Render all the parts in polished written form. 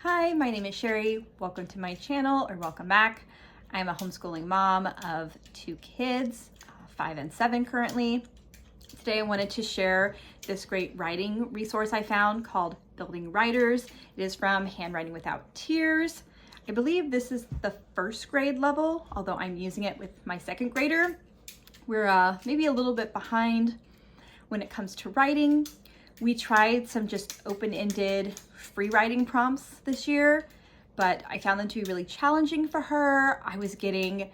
Hi, my name is Sherry. Welcome to my channel, or welcome back. I'm a homeschooling mom of two kids, 5 and 7 currently. Today I wanted to share this great writing resource I found called Building Writers. It is from Handwriting Without Tears. I believe this is the first grade level, although I'm using it with my second grader. We're maybe a little bit behind when it comes to writing. We tried some just open-ended free writing prompts this year, but I found them to be really challenging for her. I was getting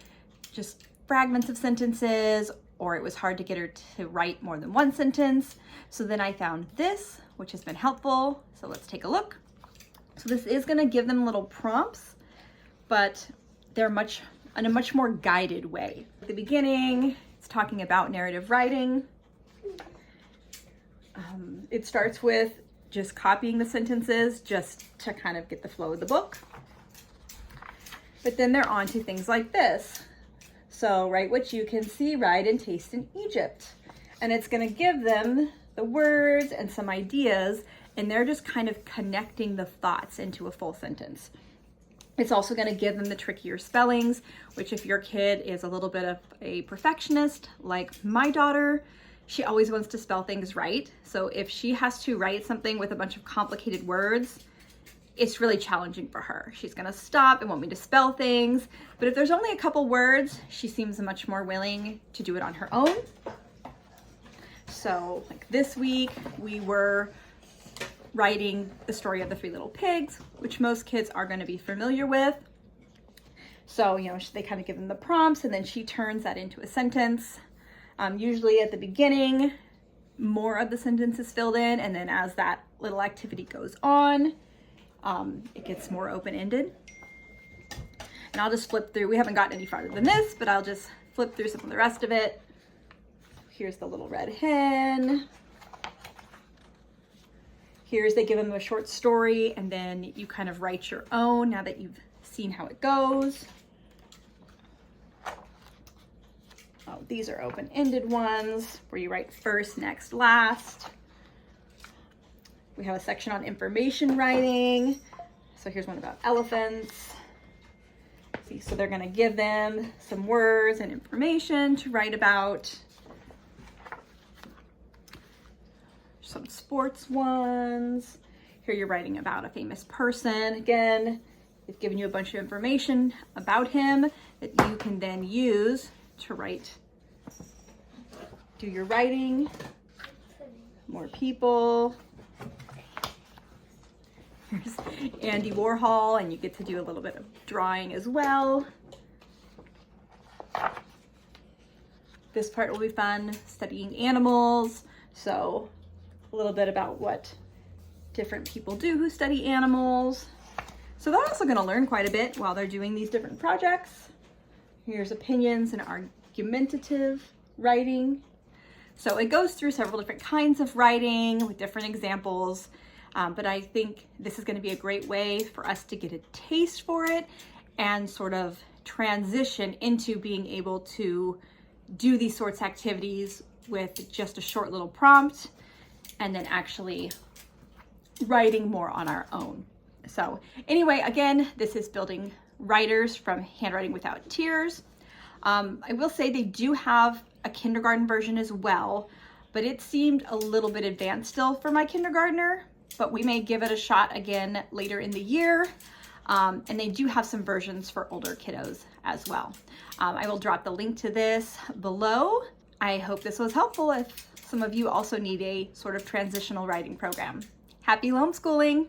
just fragments of sentences, or it was hard to get her to write more than one sentence. So then I found this, which has been helpful. So let's take a look. So this is gonna give them little prompts, but they're in a much more guided way. At the beginning, it's talking about narrative writing. It starts with just copying the sentences just to kind of get the flow of the book. But then they're on to things like this. So write what you can see, ride, and taste in Egypt. And it's going to give them the words and some ideas, and they're just kind of connecting the thoughts into a full sentence. It's also going to give them the trickier spellings, which if your kid is a little bit of a perfectionist, like my daughter, she always wants to spell things right. So if she has to write something with a bunch of complicated words, it's really challenging for her. She's gonna stop and want me to spell things. But if there's only a couple words, she seems much more willing to do it on her own. So like this week, we were writing the story of the 3 little pigs, which most kids are gonna be familiar with. So, they kind of give them the prompts and then she turns that into a sentence. Usually at the beginning, more of the sentence is filled in, and then as that little activity goes on, it gets more open-ended. And I'll just flip through. We haven't gotten any farther than this, but I'll just flip through some of the rest of it. Here's the little red hen. They give them a short story, and then you kind of write your own now that you've seen how it goes. These are open-ended ones where you write first, next, last. We have a section on information writing. So here's one about elephants. So they're going to give them some words and information to write about. Some sports ones. Here you're writing about a famous person. Again, it's giving you a bunch of information about him that you can then use to do your writing. More people. Here's Andy Warhol, and you get to do a little bit of drawing as well. This part will be fun, studying animals. So a little bit about what different people do who study animals. So they're also going to learn quite a bit while they're doing these different projects. Here's opinions and argumentative writing. So it goes through several different kinds of writing with different examples, but I think this is going to be a great way for us to get a taste for it and sort of transition into being able to do these sorts of activities with just a short little prompt and then actually writing more on our own. So anyway, again, this is Building Writers from Handwriting Without Tears. I will say they do have a kindergarten version as well, but it seemed a little bit advanced still for my kindergartner, but we may give it a shot again later in the year. And they do have some versions for older kiddos as well. I will drop the link to this below. I hope this was helpful if some of you also need a sort of transitional writing program. Happy homeschooling!